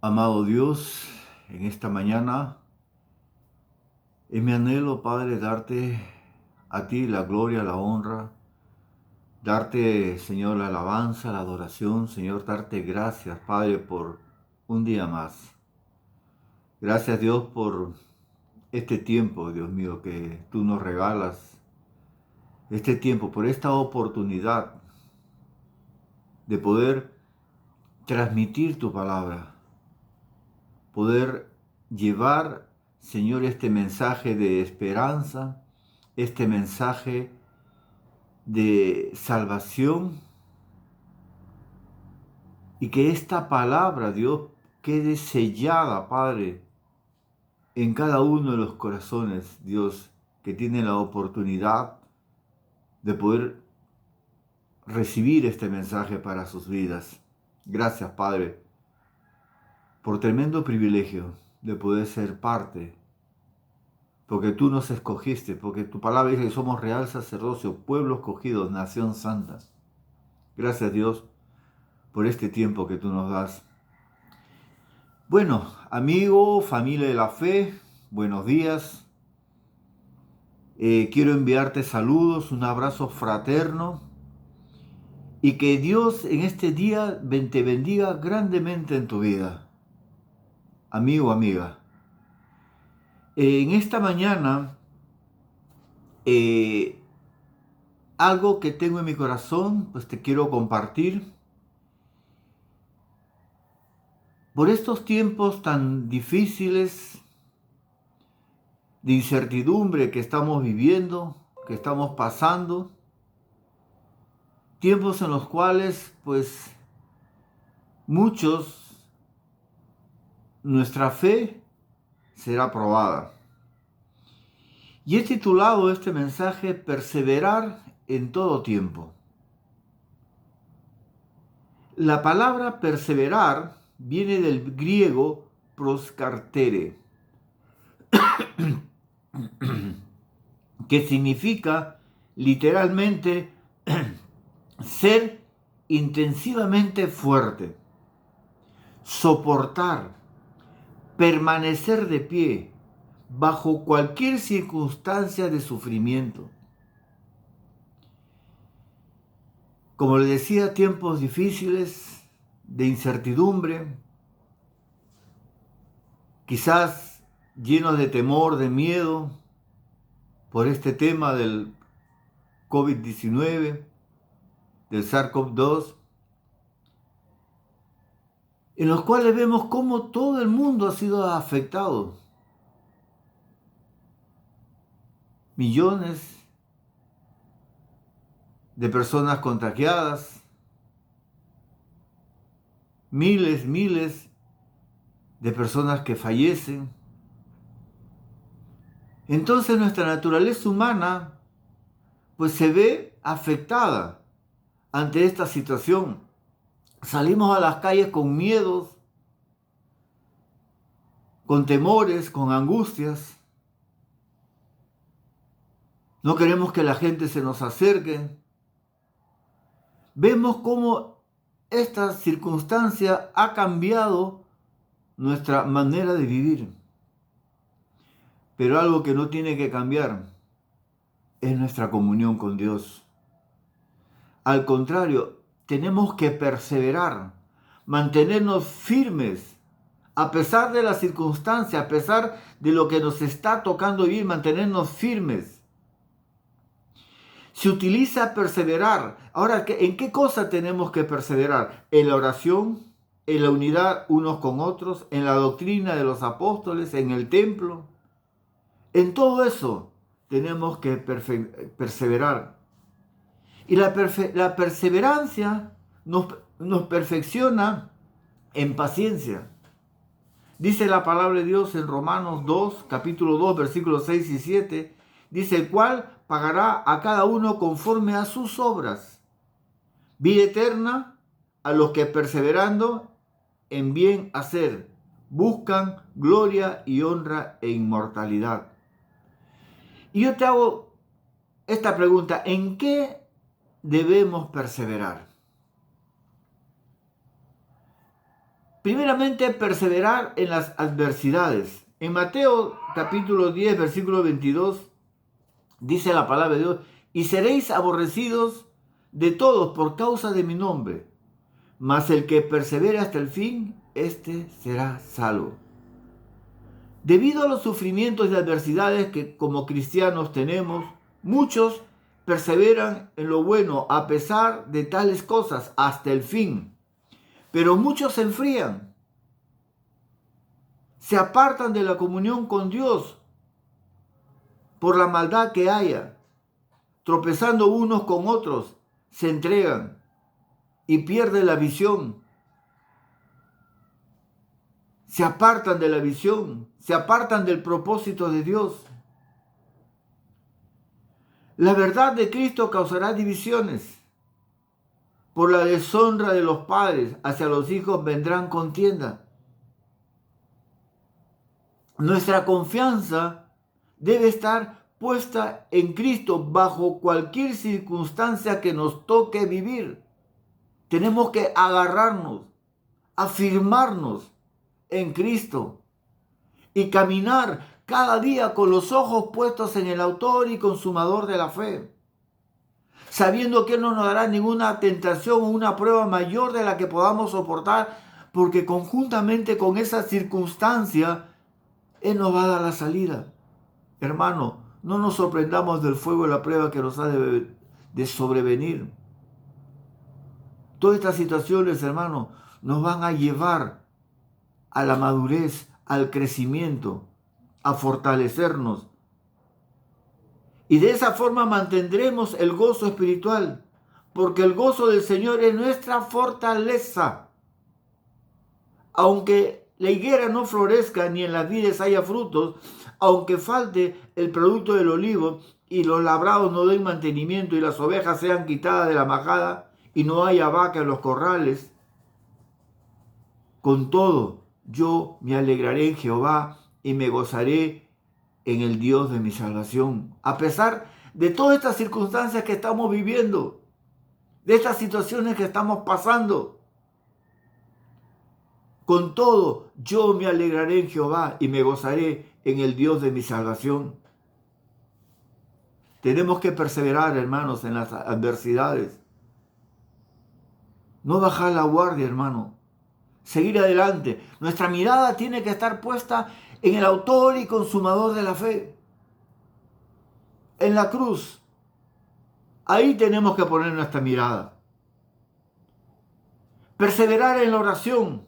Amado Dios, en esta mañana es mi anhelo, Padre, darte a ti la gloria, la honra, darte, Señor, la alabanza, la adoración, Señor, darte gracias, Padre, por un día más. Gracias, Dios, por este tiempo, Dios mío, que tú nos regalas, este tiempo, por esta oportunidad de poder transmitir tu palabra, poder llevar, Señor, este mensaje de esperanza, este mensaje de salvación y que esta palabra, Dios, quede sellada, Padre, en cada uno de los corazones, Dios, que tiene la oportunidad de poder recibir este mensaje para sus vidas. Gracias, Padre, por tremendo privilegio de poder ser parte, porque tú nos escogiste, porque tu palabra dice que somos real sacerdocio, pueblo escogido, nación santa. Gracias, Dios, por este tiempo que tú nos das. Bueno, amigo, familia de la fe, buenos días. Quiero enviarte saludos, un abrazo fraterno y que Dios en este día te bendiga grandemente en tu vida, amigo, amiga. En esta mañana, eh, algo que tengo en mi corazón, pues te quiero compartir. Por estos tiempos tan difíciles de incertidumbre que estamos viviendo, que estamos pasando, tiempos en los cuales, pues, muchos, nuestra fe será probada. Y he titulado este mensaje Perseverar en todo tiempo. La palabra perseverar viene del griego proskartere, que significa literalmente ser intensivamente fuerte, soportar, permanecer de pie bajo cualquier circunstancia de sufrimiento. Como le decía, tiempos difíciles, de incertidumbre, quizás llenos de temor, de miedo por este tema del COVID-19, del SARS-CoV-2, en los cuales vemos cómo todo el mundo ha sido afectado. Millones de personas contagiadas, miles de personas que fallecen. Entonces nuestra naturaleza humana pues se ve afectada ante esta situación. Salimos a las calles con miedos, con temores, con angustias. No queremos que la gente se nos acerque. Vemos cómo esta circunstancia ha cambiado nuestra manera de vivir. Pero algo que no tiene que cambiar es nuestra comunión con Dios. Al contrario, tenemos que perseverar, mantenernos firmes, a pesar de las circunstancias, a pesar de lo que nos está tocando vivir, mantenernos firmes. Se utiliza perseverar. Ahora, ¿en qué cosa tenemos que perseverar? En la oración, en la unidad unos con otros, en la doctrina de los apóstoles, en el templo. En todo eso tenemos que perseverar. Y la perseverancia nos perfecciona en paciencia. Dice la palabra de Dios en Romanos 2, capítulo 2, versículos 6 y 7. Dice, el cual pagará a cada uno conforme a sus obras. Vida eterna a los que perseverando en bien hacer buscan gloria y honra e inmortalidad. Y yo te hago esta pregunta, ¿en qué debemos perseverar? Primeramente, perseverar en las adversidades. En Mateo capítulo 10, versículo 22, dice la palabra de Dios: y seréis aborrecidos de todos por causa de mi nombre, mas el que persevere hasta el fin, éste será salvo. Debido a los sufrimientos y adversidades que como cristianos tenemos, muchos perseveran en lo bueno a pesar de tales cosas hasta el fin. Pero muchos se enfrían, se apartan de la comunión con Dios por la maldad que haya, tropezando unos con otros, se entregan y pierden la visión. Se apartan de la visión, se apartan del propósito de Dios. La verdad de Cristo causará divisiones. Por la deshonra de los padres hacia los hijos vendrán contiendas. Nuestra confianza debe estar puesta en Cristo bajo cualquier circunstancia que nos toque vivir. Tenemos que agarrarnos, afirmarnos en Cristo y caminar cada día con los ojos puestos en el autor y consumador de la fe, sabiendo que Él no nos dará ninguna tentación o una prueba mayor de la que podamos soportar, porque conjuntamente con esa circunstancia Él nos va a dar la salida. Hermano, no nos sorprendamos del fuego y la prueba que nos ha de sobrevenir. Todas estas situaciones, hermano, nos van a llevar a la madurez, al crecimiento, a fortalecernos. Y de esa forma mantendremos el gozo espiritual, porque el gozo del Señor es nuestra fortaleza. Aunque la higuera no florezca ni en las vides haya frutos, aunque falte el producto del olivo y los labrados no den mantenimiento y las ovejas sean quitadas de la majada y no haya vaca en los corrales, con todo yo me alegraré en Jehová y me gozaré en el Dios de mi salvación. A pesar de todas estas circunstancias que estamos viviendo, de estas situaciones que estamos pasando, con todo yo me alegraré en Jehová y me gozaré en el Dios de mi salvación. Tenemos que perseverar, hermanos, en las adversidades. No bajar la guardia, hermano. Seguir adelante. Nuestra mirada tiene que estar puesta en el autor y consumador de la fe, en la cruz. Ahí tenemos que poner nuestra mirada. Perseverar en la oración.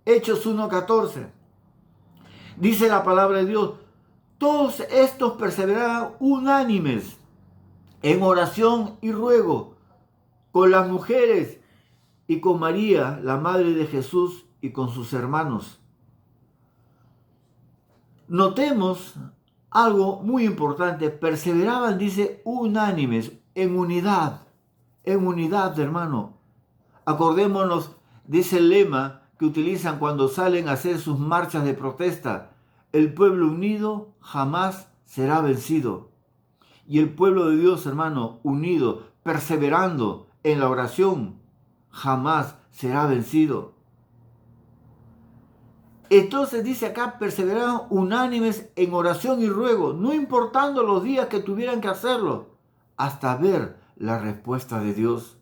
Hechos 1:14. Dice la palabra de Dios: todos estos perseveraban unánimes en oración y ruego con las mujeres y con María, la madre de Jesús, y con sus hermanos. Notemos algo muy importante. Perseveraban, dice, unánimes, en unidad, hermano. Acordémonos de ese lema que utilizan cuando salen a hacer sus marchas de protesta: el pueblo unido jamás será vencido. Y el pueblo de Dios, hermano, unido, perseverando en la oración, jamás será vencido. Entonces dice acá: perseveraban unánimes en oración y ruego, no importando los días que tuvieran que hacerlo, hasta ver la respuesta de Dios.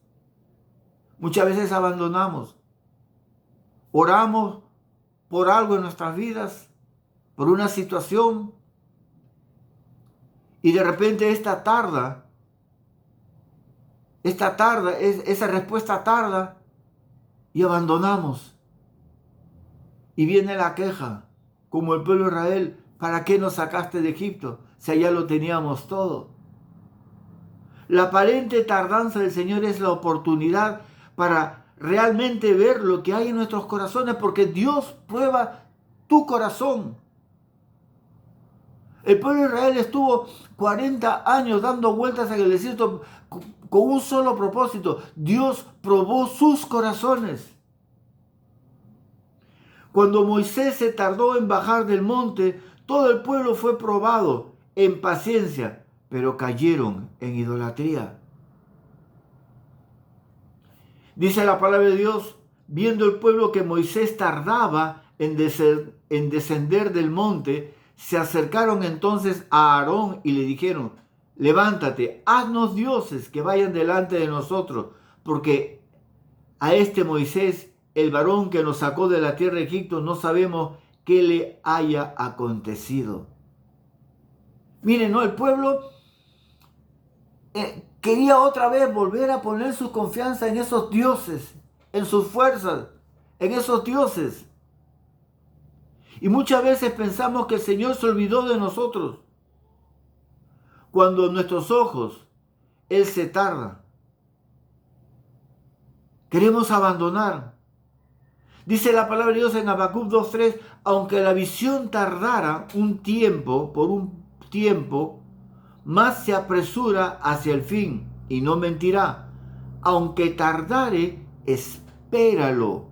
Muchas veces abandonamos, oramos por algo en nuestras vidas, por una situación, y de repente esa respuesta tarda y abandonamos. Y viene la queja, como el pueblo de Israel: ¿para qué nos sacaste de Egipto si allá lo teníamos todo? La aparente tardanza del Señor es la oportunidad para realmente ver lo que hay en nuestros corazones, porque Dios prueba tu corazón. El pueblo de Israel estuvo 40 años dando vueltas en el desierto con un solo propósito. Dios probó sus corazones. Cuando Moisés se tardó en bajar del monte, todo el pueblo fue probado en paciencia, pero cayeron en idolatría. Dice la palabra de Dios: viendo el pueblo que Moisés tardaba en descender del monte, se acercaron entonces a Aarón y le dijeron: levántate, haznos dioses que vayan delante de nosotros, porque a este Moisés, el varón que nos sacó de la tierra de Egipto, no sabemos qué le haya acontecido. Miren, ¿no? El pueblo quería otra vez volver a poner su confianza en esos dioses, en sus fuerzas, en esos dioses. Y muchas veces pensamos que el Señor se olvidó de nosotros. Cuando en nuestros ojos Él se tarda. Queremos abandonar. Dice la palabra de Dios en Habacuc 2:3, aunque la visión tardara por un tiempo, más se apresura hacia el fin, y no mentirá. Aunque tardare, espéralo,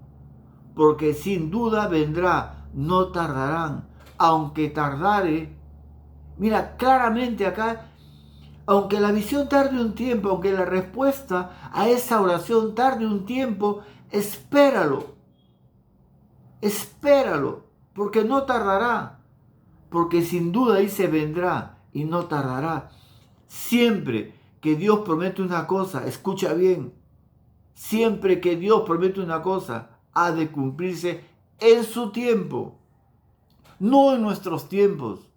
porque sin duda vendrá, no tardarán. Aunque tardare, mira claramente acá, aunque la visión tarde un tiempo, aunque la respuesta a esa oración tarde un tiempo, espéralo. Espéralo, porque no tardará, porque sin duda dice vendrá y no tardará. Siempre que Dios promete una cosa, escucha bien, siempre que Dios promete una cosa, ha de cumplirse en su tiempo, no en nuestros tiempos,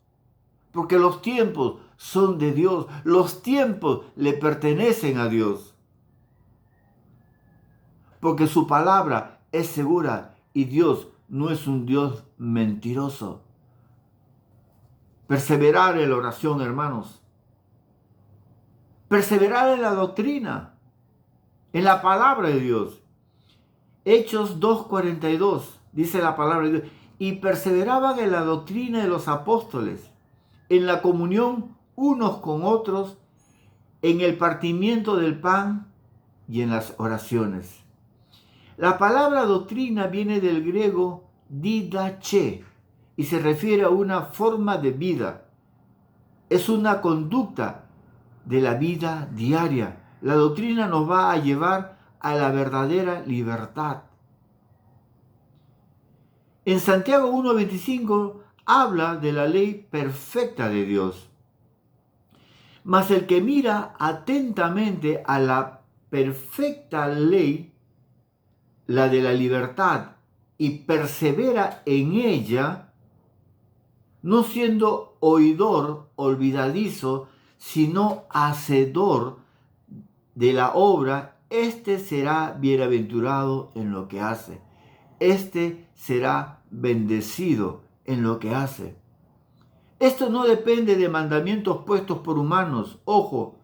porque los tiempos son de Dios, los tiempos le pertenecen a Dios, porque su palabra es segura y Dios no es un Dios mentiroso. Perseverar en la oración, hermanos. Perseverar en la doctrina, en la palabra de Dios. Hechos 2:42, dice la palabra de Dios. Y perseveraban en la doctrina de los apóstoles, en la comunión unos con otros, en el partimiento del pan y en las oraciones. La palabra doctrina viene del griego didache y se refiere a una forma de vida. Es una conducta de la vida diaria. La doctrina nos va a llevar a la verdadera libertad. En Santiago 1:25 habla de la ley perfecta de Dios. Mas el que mira atentamente a la perfecta ley, la de la libertad, y persevera en ella, no siendo oidor olvidadizo, sino hacedor de la obra, éste será bienaventurado en lo que hace. Éste será bendecido en lo que hace. Esto no depende de mandamientos puestos por humanos, ojo,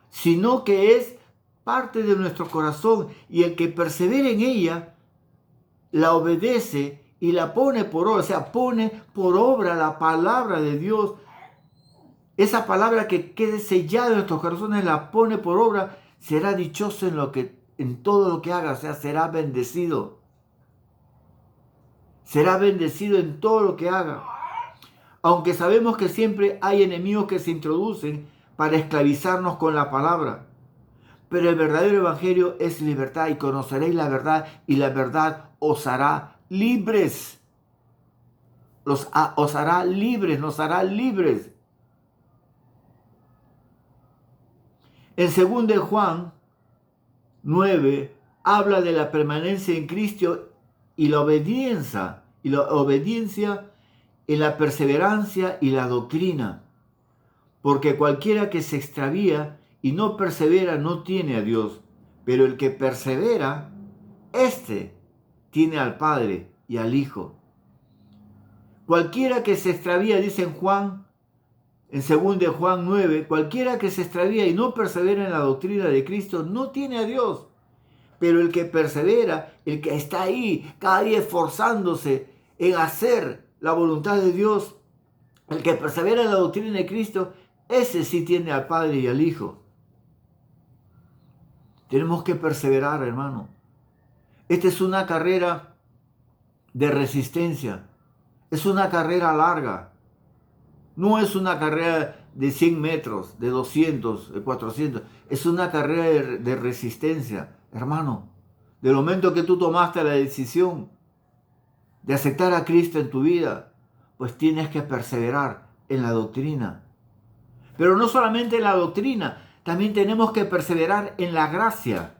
sino que es parte de nuestro corazón, y el que persevera en ella, la obedece y la pone por obra, o sea, pone por obra la palabra de Dios. Esa palabra que quede sellada en nuestros corazones, la pone por obra, será dichoso en todo lo que haga, o sea, será bendecido. Será bendecido en todo lo que haga. Aunque sabemos que siempre hay enemigos que se introducen para esclavizarnos con la palabra. Pero el verdadero evangelio es libertad, y conoceréis la verdad, y la verdad os hará libres. Os hará libres, nos hará libres. En 2 de Juan 9 habla de la permanencia en Cristo y la obediencia en la perseverancia y la doctrina. Porque cualquiera que se extravía y no persevera no tiene a Dios, pero el que persevera, éste tiene al Padre y al Hijo. Cualquiera que se extravía, dice en 2 de Juan 9, cualquiera que se extravía y no persevera en la doctrina de Cristo no tiene a Dios. Pero el que persevera, el que está ahí cada día esforzándose en hacer la voluntad de Dios, el que persevera en la doctrina de Cristo, ese sí tiene al Padre y al Hijo. Tenemos que perseverar, hermano. Esta es una carrera de resistencia. Es una carrera larga. No es una carrera de 100 metros, de 200, de 400. Es una carrera de resistencia. Hermano, Del momento que tú tomaste la decisión de aceptar a Cristo en tu vida, pues tienes que perseverar en la doctrina. Pero no solamente en la doctrina, también tenemos que perseverar en la gracia.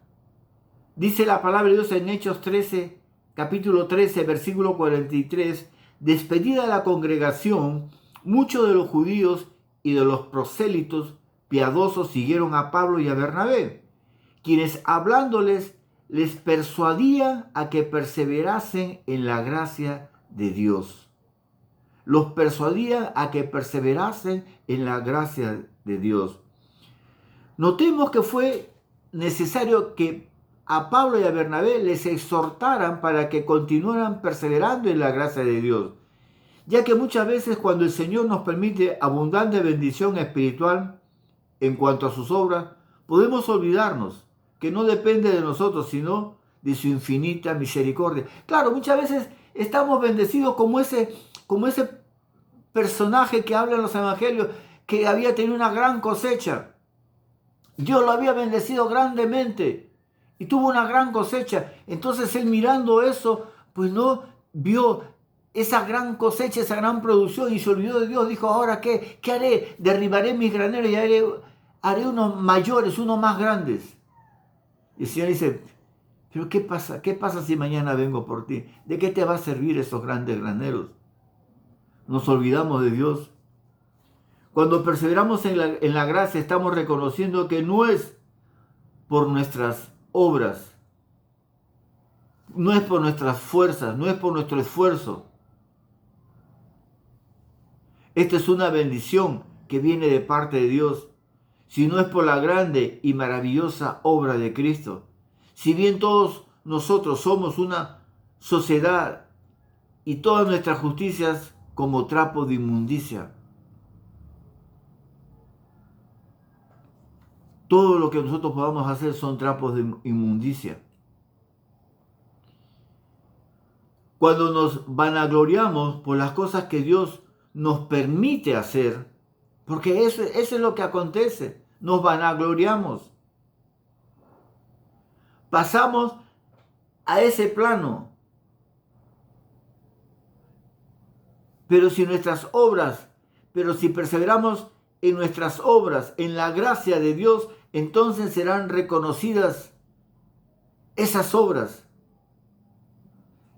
Dice la palabra de Dios en Hechos 13, capítulo 13, versículo 43, despedida la congregación, muchos de los judíos y de los prosélitos piadosos siguieron a Pablo y a Bernabé, quienes hablándoles les persuadían a que perseverasen en la gracia de Dios. Los persuadían a que perseverasen en la gracia de Dios. Notemos que fue necesario que a Pablo y a Bernabé les exhortaran para que continuaran perseverando en la gracia de Dios, ya que muchas veces cuando el Señor nos permite abundante bendición espiritual en cuanto a sus obras, podemos olvidarnos que no depende de nosotros, sino de su infinita misericordia. Claro, muchas veces estamos bendecidos como ese personaje que habla en los evangelios, que había tenido una gran cosecha. Dios lo había bendecido grandemente y tuvo una gran cosecha. Entonces él, mirando eso, pues no vio esa gran cosecha, esa gran producción, y se olvidó de Dios. Dijo, ¿ahora qué? ¿Qué haré? Derribaré mis graneros y haré unos mayores, unos más grandes. Y el Señor dice, pero ¿qué pasa? ¿Qué pasa si mañana vengo por ti? ¿De qué te va a servir esos grandes graneros? Nos olvidamos de Dios. Cuando perseveramos en la gracia, estamos reconociendo que no es por nuestras obras, no es por nuestras fuerzas, no es por nuestro esfuerzo. Esta es una bendición que viene de parte de Dios, si no es por la grande y maravillosa obra de Cristo. Si bien todos nosotros somos una sociedad y todas nuestras justicias como trapo de inmundicia, todo lo que nosotros podamos hacer son trapos de inmundicia. Cuando nos vanagloriamos por las cosas que Dios nos permite hacer, porque eso es lo que acontece, nos vanagloriamos. Pasamos a ese plano. Pero si perseveramos en nuestras obras, en la gracia de Dios, entonces serán reconocidas esas obras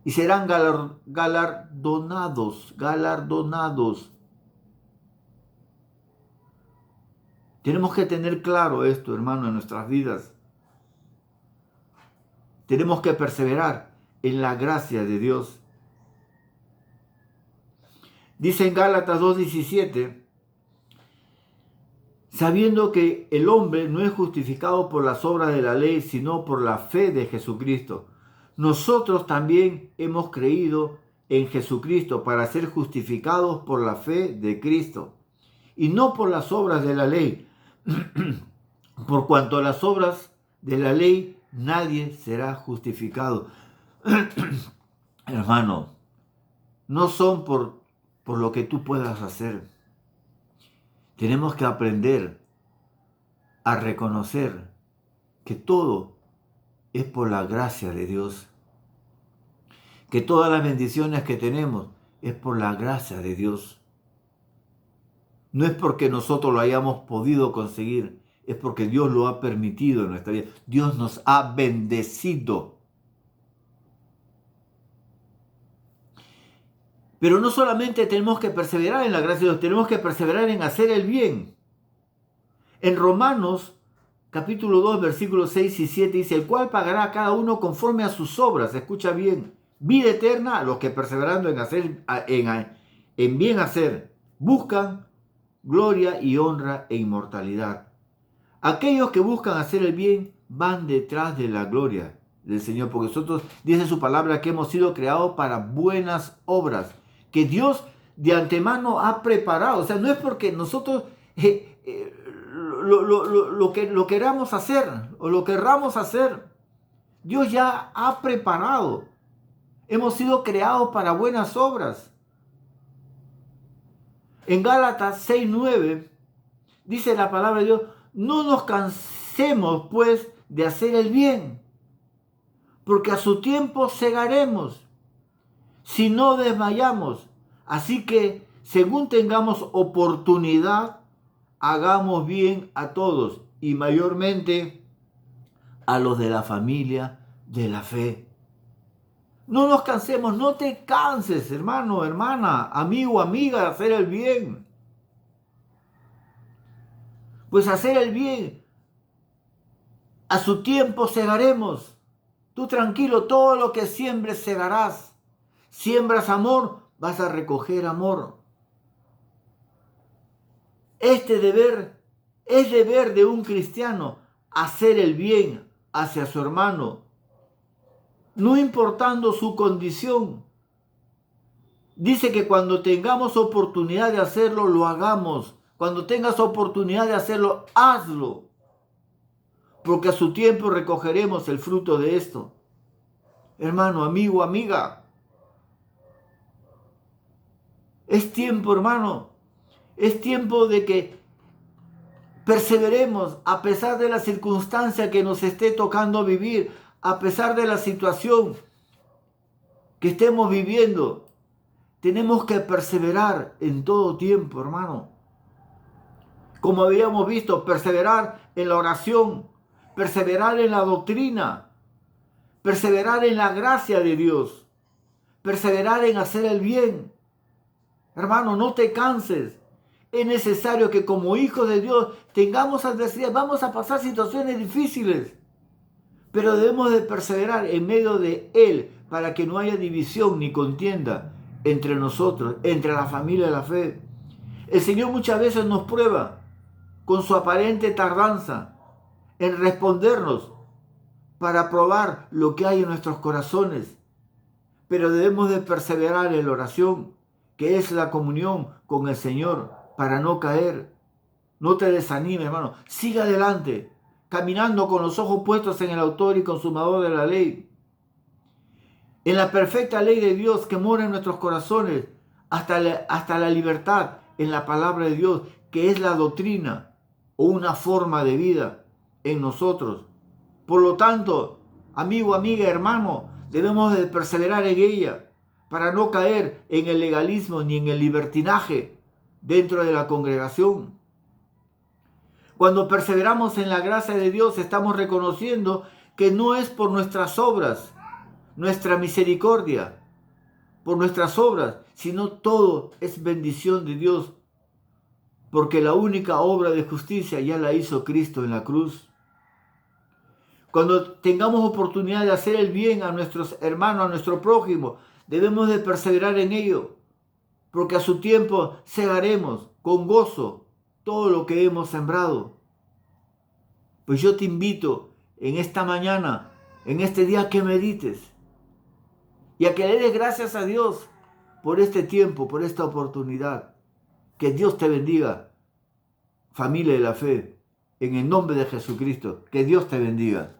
y serán galardonados. Tenemos que tener claro esto, hermano, en nuestras vidas. Tenemos que perseverar en la gracia de Dios. Dice en Gálatas 2:17, sabiendo que el hombre no es justificado por las obras de la ley, sino por la fe de Jesucristo. Nosotros también hemos creído en Jesucristo para ser justificados por la fe de Cristo, y no por las obras de la ley. Por cuanto a las obras de la ley, nadie será justificado. Hermano, no son por lo que tú puedas hacer. Tenemos que aprender a reconocer que todo es por la gracia de Dios. Que todas las bendiciones que tenemos es por la gracia de Dios. No es porque nosotros lo hayamos podido conseguir, es porque Dios lo ha permitido en nuestra vida. Dios nos ha bendecido. Pero no solamente tenemos que perseverar en la gracia de Dios, tenemos que perseverar en hacer el bien. En Romanos, capítulo 2, versículos 6 y 7, dice, el cual pagará a cada uno conforme a sus obras. Escucha bien. Vida eterna a los que perseverando en bien hacer, buscan gloria y honra e inmortalidad. Aquellos que buscan hacer el bien van detrás de la gloria del Señor, porque nosotros, dice su palabra, que hemos sido creados para buenas obras, que Dios de antemano ha preparado. O sea, no es porque nosotros lo queramos hacer o lo querramos hacer. Dios ya ha preparado. Hemos sido creados para buenas obras. En Gálatas 6:9 dice la palabra de Dios, no nos cansemos pues de hacer el bien, porque a su tiempo segaremos, si no desmayamos. Así que, según tengamos oportunidad, hagamos bien a todos y mayormente a los de la familia de la fe. No nos cansemos, no te canses, hermano, hermana, amigo, amiga, de hacer el bien. Pues hacer el bien, a su tiempo segaremos. Tú tranquilo, todo lo que siembres segarás. Siembras amor, vas a recoger amor. Este deber es deber de un cristiano, hacer el bien hacia su hermano, no importando su condición. Dice que cuando tengamos oportunidad de hacerlo, lo hagamos. Cuando tengas oportunidad de hacerlo, hazlo. Porque a su tiempo recogeremos el fruto de esto. Hermano, amigo, amiga. Es tiempo, hermano. Es tiempo de que perseveremos a pesar de la circunstancia que nos esté tocando vivir, a pesar de la situación que estemos viviendo. Tenemos que perseverar en todo tiempo, hermano. Como habíamos visto, perseverar en la oración, perseverar en la doctrina, perseverar en la gracia de Dios, perseverar en hacer el bien. Hermano, no te canses. Es necesario que como hijos de Dios tengamos adversidad. Vamos a pasar situaciones difíciles, pero debemos de perseverar en medio de Él para que no haya división ni contienda entre nosotros, entre la familia de la fe. El Señor muchas veces nos prueba con su aparente tardanza en respondernos para probar lo que hay en nuestros corazones. Pero debemos de perseverar en la oración, que es la comunión con el Señor, para no caer. No te desanimes, hermano. Siga adelante, caminando con los ojos puestos en el autor y consumador de la ley. En la perfecta ley de Dios que mora en nuestros corazones, hasta la libertad en la palabra de Dios, que es la doctrina o una forma de vida en nosotros. Por lo tanto, amigo, amiga, hermano, debemos de perseverar en ella para no caer en el legalismo ni en el libertinaje dentro de la congregación. Cuando perseveramos en la gracia de Dios, estamos reconociendo que no es por nuestras obras, nuestra misericordia, por nuestras obras, sino todo es bendición de Dios, porque la única obra de justicia ya la hizo Cristo en la cruz. Cuando tengamos oportunidad de hacer el bien a nuestros hermanos, a nuestro prójimo, debemos de perseverar en ello, porque a su tiempo segaremos con gozo todo lo que hemos sembrado. Pues yo te invito en esta mañana, en este día, que medites y a que le des gracias a Dios por este tiempo, por esta oportunidad. Que Dios te bendiga, familia de la fe, en el nombre de Jesucristo. Que Dios te bendiga.